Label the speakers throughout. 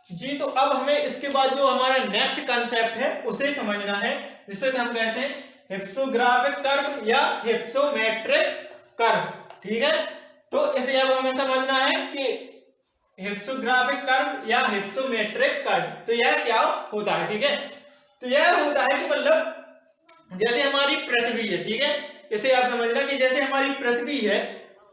Speaker 1: जी, तो अब हमें इसके बाद जो हमारा नेक्स्ट कंसेप्ट है उसे समझना है, जिसे हम कहते हैं हिप्सोग्राफिक कर्व या हिप्सोमेट्रिक कर्व। ठीक है, तो इसे अब हमें समझना है कि हिप्सोग्राफिक कर्व या हिप्सोमेट्रिक कर्व तो यह क्या होता है। ठीक है, तो यह होता है कि मतलब जैसे हमारी पृथ्वी है, ठीक है, इसे आप समझना कि जैसे हमारी पृथ्वी है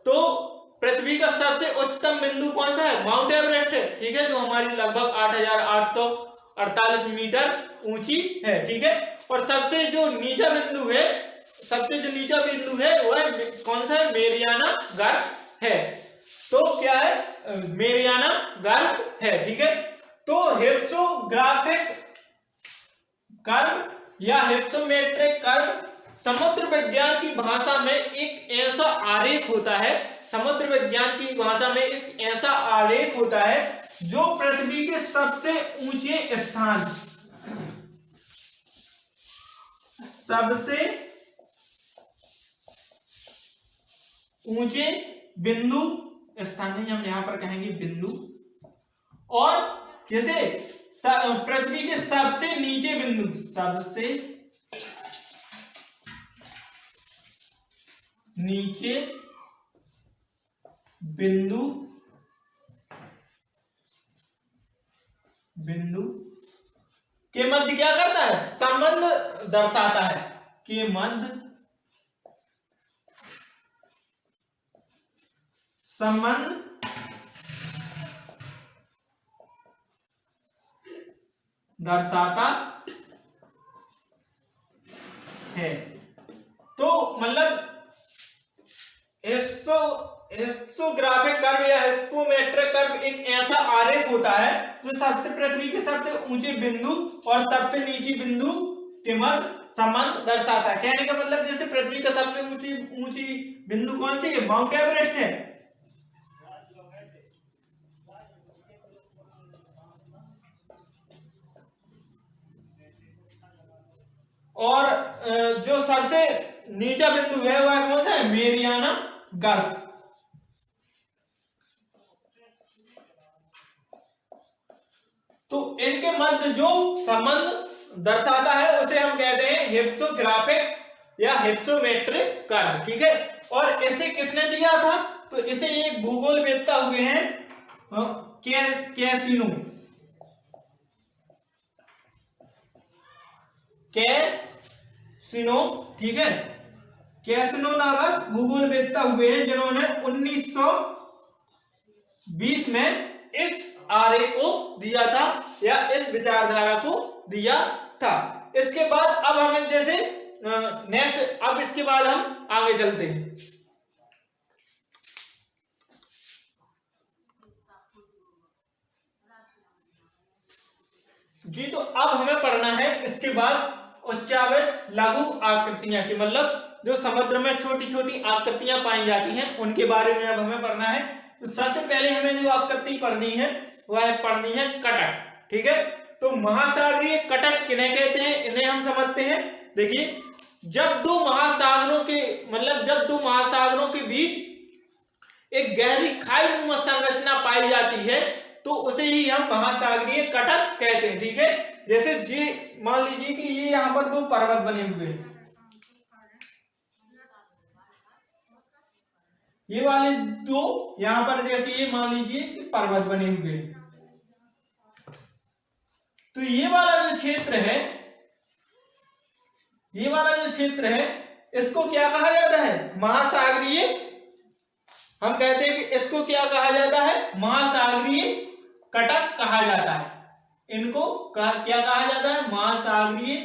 Speaker 1: तो पृथ्वी का सबसे उच्चतम बिंदु कौन सा है, माउंट एवरेस्ट है। ठीक है, जो हमारी लगभग 8,848 मीटर ऊंची है। ठीक है, और सबसे जो नीचा बिंदु है, सबसे जो नीचा बिंदु है वह कौन सा है, मेरियाना गर्त है। तो क्या है, मेरियाना गर्त है। ठीक है, तो हिप्सोग्राफिक कर्व या हिप्सोमेट्रिक कर्व समुद्र विज्ञान की भाषा में एक ऐसा आरेख होता है, समुद्र विज्ञान की भाषा में एक ऐसा आरेख होता है जो पृथ्वी के सबसे ऊंचे स्थान, सबसे ऊंचे बिंदु, स्थान नहीं हम यहां पर कहेंगे बिंदु, और जैसे पृथ्वी के सबसे नीचे बिंदु, सबसे नीचे बिंदु, बिंदु के मध्य क्या करता है, संबंध दर्शाता है, के मध्य संबंध दर्शाता है। तो मतलब हिप्सोग्राफिक कर्व या हिप्सोमेट्रिक कर्व एक ऐसा आरेख होता है जो सबसे पृथ्वी के सबसे ऊंचे बिंदु और सबसे नीचे बिंदु के मध्य संबंध दर्शाता है। कहने का मतलब जैसे पृथ्वी का सबसे ऊंची बिंदु कौन सी है, माउंट एवरेस्ट है। और जो सबसे नीचा बिंदु है वह कौन सा है, मेरियाना गर्त। तो इनके मध्य जो संबंध दर्शाता है उसे हम कहते हैं हिप्सोग्राफिक या हिप्सोमेट्रिक कर्व। ठीक है, और इसे किसने दिया था, तो इसे एक भूगोलवेत्ता हुए हैं कैसिनो, कैसिनो। ठीक है, कैसिनो नामक भूगोलवेत्ता हुए हैं जिन्होंने 1920 में इस आरेख को दिया था या इस विचारधारा को दिया था। इसके बाद अब हमें जैसे नेक्स्ट, अब इसके बाद हम आगे चलते हैं। जी, तो अब हमें पढ़ना है इसके बाद उच्चावच लघु आकृतियां की, मतलब जो समुद्र में छोटी छोटी आकृतियां पाई जाती हैं उनके बारे में अब हमें पढ़ना है। तो सबसे पहले हमें जो आकृति पढ़नी है वह पढ़नी है कटक। ठीक है, तो महासागरीय कटक किन्हें कहते हैं, इन्हें हम समझते हैं। देखिए, जब दो महासागरों के बीच एक गहरी खाईनुमा संरचना पाई जाती है तो उसे ही हम महासागरीय कटक कहते हैं। ठीक है, जैसे जी मान लीजिए कि ये यहाँ पर दो पर्वत बने हुए हैं, ये वाले दो यहाँ पर जैसे ये मान लीजिए कि पर्वत बने हुए हैं, तो ये वाला जो क्षेत्र है, ये वाला जो क्षेत्र है इसको क्या कहा जाता है, महासागरीय। हम कहते हैं कि इसको क्या कहा जाता है, महासागरीय कटक कहा जाता है। इनको क्या कहा जाता है, महासागरीय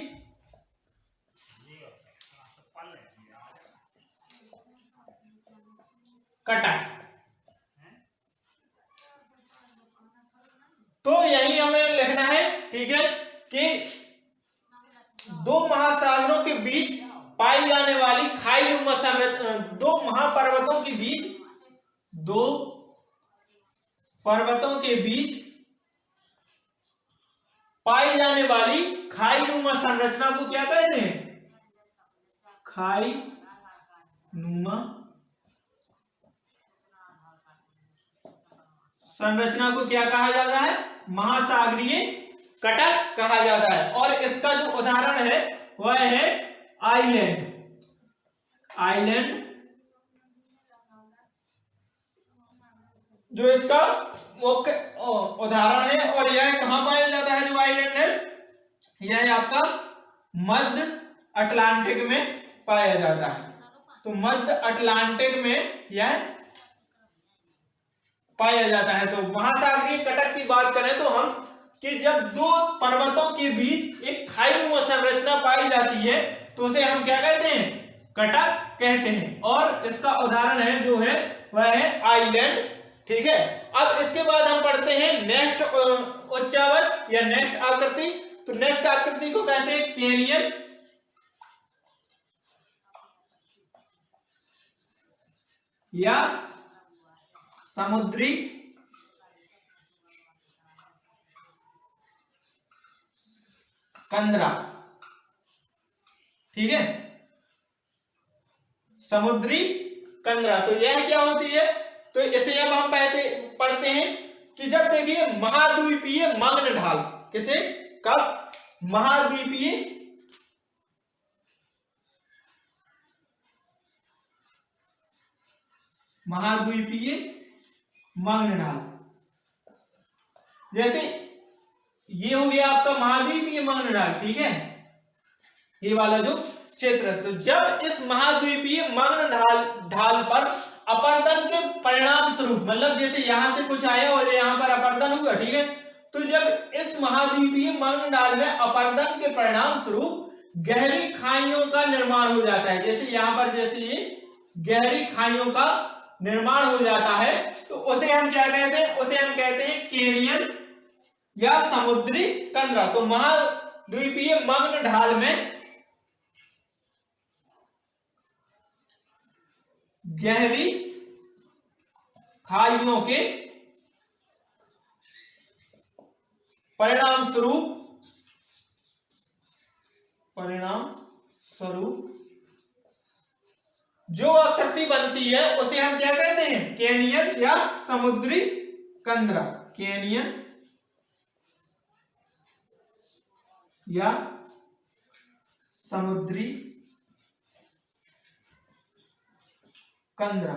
Speaker 1: कटक। तो यही हमें लिखना है। ठीक है, कि दो महासागरों के बीच पाई जाने वाली खाईनुमा संरचना, दो महापर्वतों के बीच, दो पर्वतों के बीच पाई जाने वाली खाईनुमा संरचना को क्या कहते हैं, खाईनुमा संरचना को क्या कहा जाता है, महासागरीय कटक कहा जाता है। और इसका जो उदाहरण है वह है आइलैंड। आइलैंड जो इसका मुख्य उदाहरण है। और यह कहां पाया जाता है जो आइलैंड है, यह आपका मध्य अटलांटिक में पाया जाता है। तो मध्य अटलांटिक में यह पाया जाता है। तो महासागरीय कटक की बात करें तो हम कि जब दो पर्वतों के बीच एक खाईनुमा संरचना पाई जाती है तो उसे हम क्या कहते हैं, कटक कहते हैं। और इसका उदाहरण है जो है वह है आइलैंड। ठीक है, अब इसके बाद हम पढ़ते हैं नेक्स्ट उच्चावच या नेक्स्ट आकृति। तो नेक्स्ट आकृति को कहते हैं कैनियन या समुद्री कंदरा। ठीक है, समुद्री कंदरा। तो यह क्या होती है, तो इसे अब हम पढ़ते हैं कि जब देखिए महाद्वीपीय मग्न ढाल, किसे, कब, महाद्वीपीय मग्न ढाल, जैसे ये हो गया आपका महाद्वीपीय मग्न ढाल। ठीक है, ये वाला जो क्षेत्र। तो जब इस महाद्वीपीय मग्न ढाल पर अपर्दन के परिणाम स्वरूप, मतलब जैसे यहां से कुछ आया और यहां पर अपर्दन हुआ। ठीक है, तो जब इस महाद्वीपीय मग्न ढाल में अपर्दन के परिणाम स्वरूप गहरी खाइयों का निर्माण हो जाता है, जैसे यहां पर जैसे ये गहरी खाइयों का निर्माण हो जाता है, तो उसे हम क्या कहते हैं, उसे हम कहते हैं कैनियन या समुद्री कंदरा। तो महाद्वीपीय मग्न ढाल में गहरी खाइयों के परिणाम स्वरूप जो आकृति बनती है उसे हम क्या कहते हैं, कैनियन या समुद्री कंदरा। कैनियन या समुद्री कंदरा।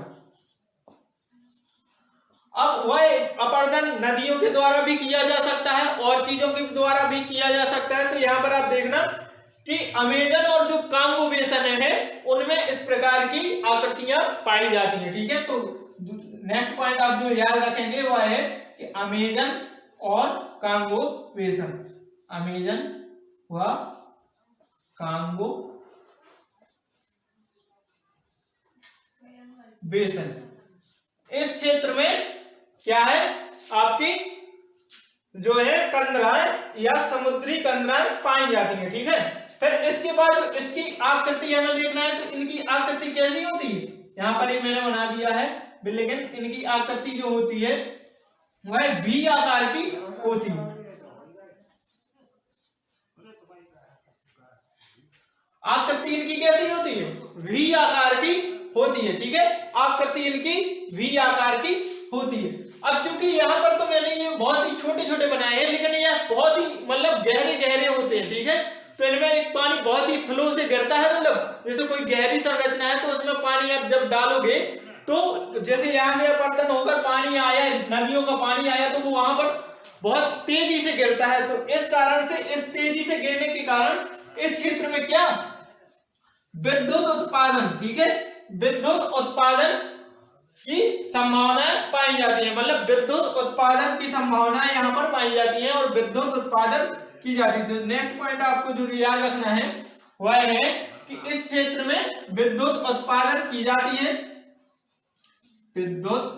Speaker 1: अब वह अपर्दन नदियों के द्वारा भी किया जा सकता है और चीजों के द्वारा भी किया जा सकता है। तो यहां पर आप देखना कि अमेजन और जो कांगो बेसन है उनमें इस प्रकार की आकृतियां पाई जाती हैं। ठीक है, तो नेक्स्ट पॉइंट आप जो याद रखेंगे वह है कि अमेजन और कांगो बेसन, अमेजन व कांगो बेसन, इस क्षेत्र में क्या है आपकी जो है कंदराएं या समुद्री कंदराएं पाई जाती हैं। ठीक है, फिर इसके बाद इसकी आकृति हमें देखना है, तो इनकी आकृति कैसी होती है, यहां पर ही मैंने बना दिया है, लेकिन इनकी आकृति जो होती है वह वी आकार की होती है। आकृति इनकी कैसी होती है, वी आकार की होती है। ठीक है, आकृति इनकी वी आकार की होती है। अब चूंकि यहाँ पर तो मैंने ये बहुत ही छोटे छोटे बनाए हैं, लेकिन ये बहुत ही मतलब गहरे गहरे होते हैं। ठीक है, तो इनमें एक पानी बहुत ही फ्लो से गिरता है, मतलब जैसे कोई गहरी संरचना है तो उसमें पानी आप जब डालोगे तो जैसे यहाँ से अपर्दन होकर पानी आया, नदियों का पानी आया, तो वो वहां पर बहुत तेजी से गिरता है। तो इस कारण से, इस तेजी से गिरने के कारण इस क्षेत्र में क्या, विद्युत उत्पादन, ठीक है, विद्युत उत्पादन की संभावनाएं पाई जाती है, मतलब विद्युत उत्पादन की संभावनाएं यहाँ पर पाई जाती हैं और विद्युत उत्पादन की जाती है। तो नेक्स्ट पॉइंट आपको जो याद रखना है वह है कि इस क्षेत्र में विद्युत उत्पादन की जाती है, विद्युत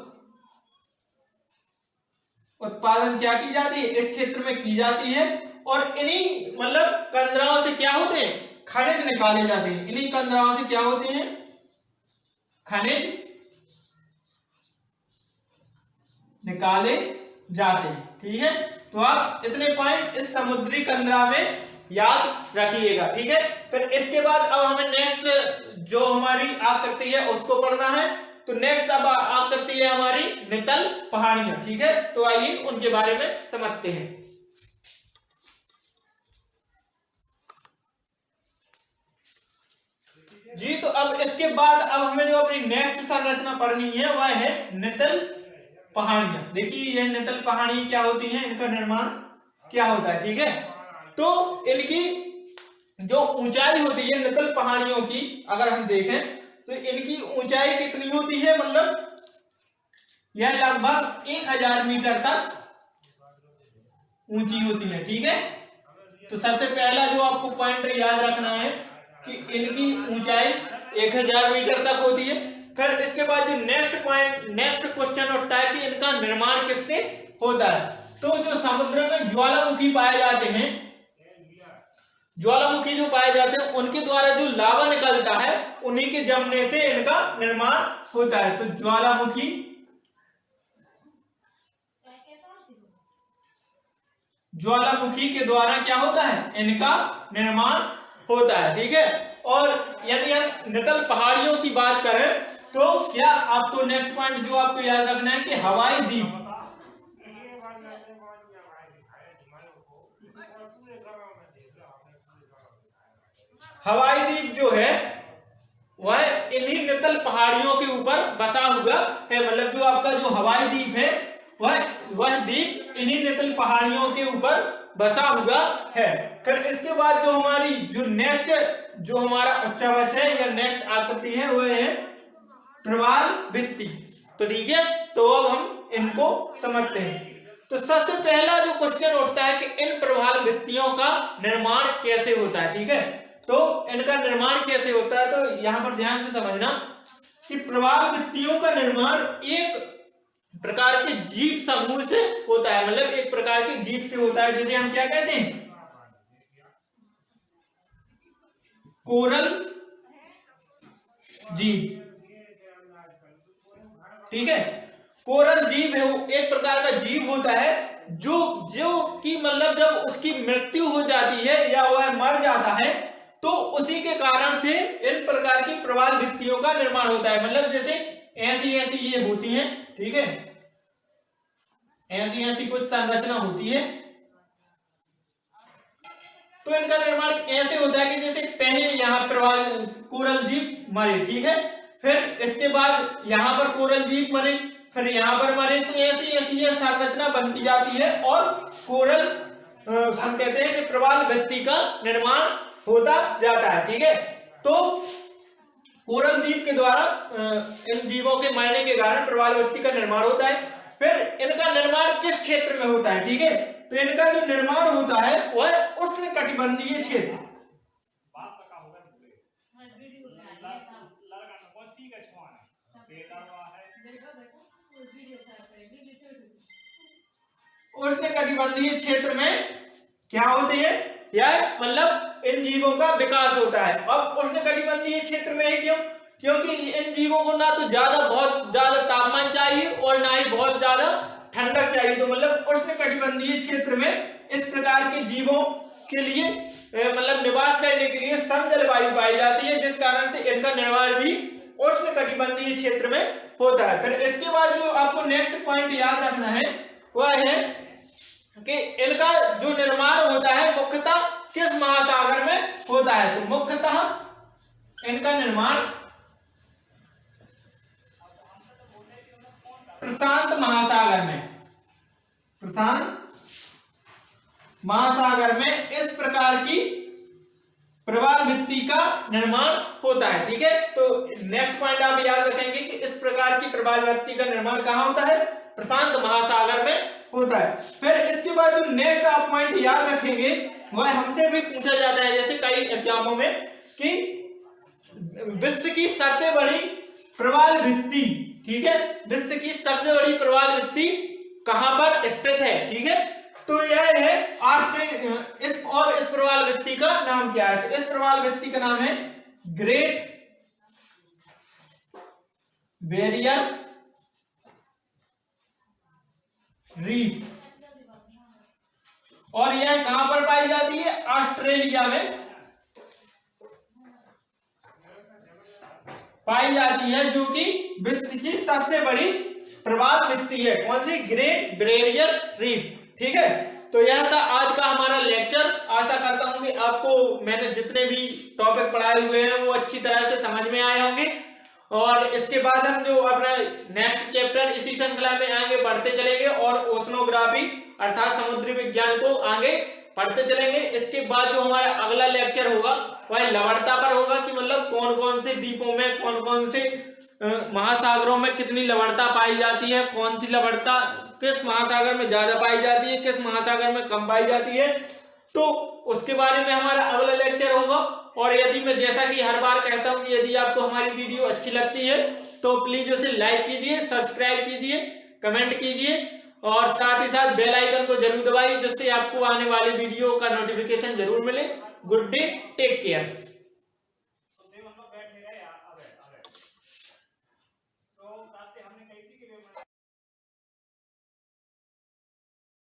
Speaker 1: उत्पादन क्या की जाती है, इस क्षेत्र में की जाती है। और इन्हीं मतलब कंदराओं से क्या होते हैं, खनिज निकाले जाते हैं। इन्हीं कंदराओं से क्या होते हैं, खनिज निकाले जाते हैं। ठीक है, तो आप इतने पॉइंट इस समुद्री कंदरा में याद रखिएगा। ठीक है, फिर इसके बाद अब हमें नेक्स्ट जो हमारी आकृति है उसको पढ़ना है। तो नेक्स्ट अब आ करती है हमारी नितल पहाड़ियां। ठीक है, तो आइए उनके बारे में समझते हैं। जी, तो अब इसके बाद अब हमें जो अपनी नेक्स्ट संरचना पढ़नी है वह है नितल पहाड़ियां। देखिए ये नितल पहाड़ियां क्या होती हैं, इनका निर्माण क्या होता है। ठीक है, तो इनकी जो ऊंचाई होती है नितल पहाड़ियों की अगर हम देखें तो इनकी ऊंचाई कितनी होती है, मतलब यह लगभग 1000 मीटर तक ऊंची होती है। ठीक है, तो सबसे पहला जो आपको पॉइंट याद रखना है कि इनकी ऊंचाई 1000 मीटर तक होती है। फिर इसके बाद जो नेक्स्ट क्वेश्चन उठता है कि इनका निर्माण किससे होता है। तो जो समुद्र में ज्वालामुखी पाए जाते हैं, ज्वालामुखी जो पाए जाते हैं उनके द्वारा जो लावा निकलता है उन्हीं के जमने से इनका निर्माण होता है। तो ज्वालामुखी के द्वारा क्या होता है, इनका निर्माण होता है। ठीक है, और यदि हम नितल पहाड़ियों की बात करें तो क्या आपको नेक्स्ट पॉइंट जो आपको याद रखना है कि हवाई द्वीप, हवाई द्वीप जो है वह इन्हीं नितल पहाड़ियों के ऊपर बसा हुआ है। मतलब जो आपका जो हवाई द्वीप है वह द्वीप इन्हीं नितल पहाड़ियों के ऊपर बसा हुआ है। फिर इसके बाद जो हमारी जो नेक्स्ट जो हमारा उच्चावच है या नेक्स्ट आकृति है वह है प्रवाल भित्ति। तो ठीक है, तो अब हम इनको समझते हैं। तो सबसे पहला जो क्वेश्चन उठता है कि इन प्रवाल भित्तियों का निर्माण कैसे होता है। ठीक है, तो इनका निर्माण कैसे होता है, तो यहां पर ध्यान से समझना कि प्रवाल भित्तियों का निर्माण एक प्रकार के जीव समूह से होता है। मतलब एक प्रकार के जीव से होता है जिसे हम क्या कहते हैं, कोरल जीव। ठीक है, कोरल जीव है वो एक प्रकार का जीव होता है जो कि मतलब जब उसकी मृत्यु हो जाती है या वह मर जाता है तो उसी के कारण से इन प्रकार की प्रवाल भित्तियों का निर्माण होता है। मतलब जैसे ऐसी ऐसी ये होती हैं। ठीक है, ऐसी ऐसी कुछ संरचना होती है तो इनका निर्माण ऐसे होता है कि जैसे पहले यहाँ प्रवाल कोरल जीव मरे। ठीक है, फिर इसके बाद यहाँ पर कोरल जीव मरे, फिर यहाँ पर मरे, तो ऐसी ऐसी ये संरचना बनती जाती है और कोरल हम कहते हैं कि प्रवाल भित्ति का निर्माण होता जाता है। ठीक है, तो कोरल द्वीप के द्वारा इन जीवों के मरने के कारण प्रवाल भित्ति का निर्माण होता है। फिर इनका निर्माण किस क्षेत्र में होता है। ठीक है, तो इनका जो निर्माण होता है वह उष्णकटिबंधीय क्षेत्र, उष्णकटिबंधीय क्षेत्र में क्या होते हैं, यह मतलब इन जीवों का विकास होता है। अब उष्णकटिबंधीय क्षेत्र में है क्यों, क्योंकि इन जीवों को ना तो बहुत ज्यादा तापमान चाहिए और ना ही बहुत ज्यादा ठंडक चाहिए। तो मतलब उष्णकटिबंधीय क्षेत्र में इस प्रकार के जीवों के लिए मतलब निवास करने के लिए सम जलवायु पाई जाती है, जिस कारण से इनका निर्माण भी उष्णकटिबंधीय क्षेत्र में होता है। फिर इसके बाद जो आपको नेक्स्ट पॉइंट याद रखना है वह है कि इनका जो निर्माण होता है मुख्यतः किस महासागर में होता है। तो मुख्यतः इनका निर्माण प्रशांत महासागर में, प्रशांत महासागर में इस प्रकार की प्रवाल भित्ति का निर्माण होता है। ठीक है, तो नेक्स्ट पॉइंट आप याद रखेंगे कि इस प्रकार की प्रवाल भित्ति का निर्माण कहां होता है, प्रशांत महासागर में होता है। फिर इसके बाद जो नेक्स्ट आप पॉइंट याद रखेंगे वह हमसे भी पूछा जाता है जैसे कई एग्जामों में कि विश्व की सबसे बड़ी प्रवाल भित्ति, ठीक है, विश्व की सबसे बड़ी प्रवाल भित्ति कहां पर स्थित है। ठीक है, तो यह है इस प्रवाल भित्ति का नाम क्या है। तो इस प्रवाल भित्ति का नाम है ग्रेट बैरियर रीफ और यह कहां पर पाई जाती है, ऑस्ट्रेलिया में पाई जाती है, जो कि विश्व की सबसे बड़ी प्रवाल भित्ति है। कौन सी? Great barrier reef. ठीक है, तो यह था आज का हमारा लेक्चर। आशा करता हूं कि आपको मैंने जितने भी टॉपिक पढ़ाए हुए हैं वो अच्छी तरह से समझ में आए होंगे, और इसके बाद हम जो अपना नेक्स्ट चैप्टर इसी श्रृंखला में आगे बढ़ते चलेंगे और ओशनोग्राफी अर्थात समुद्री विज्ञान को आगे पढ़ते चलेंगे। इसके बाद जो हमारा अगला लेक्चर होगा वह लवणता पर होगा, कि मतलब कौन कौन से द्वीपों में, कौन कौन से महासागरों में कितनी लवणता पाई जाती है, कौन सी लवणता किस महासागर में ज्यादा पाई जाती है, किस महासागर में कम पाई जाती है, तो उसके बारे में हमारा अगला लेक्चर होगा। और यदि मैं जैसा कि हर बार कहता हूं कि यदि आपको हमारी वीडियो अच्छी लगती है तो प्लीज उसे लाइक कीजिए, सब्सक्राइब कीजिए, कमेंट कीजिए, और साथ ही साथ बेल आइकन को जरूर दबाइए, जिससे आपको आने वाली वीडियो का नोटिफिकेशन जरूर मिले। Good day, take care.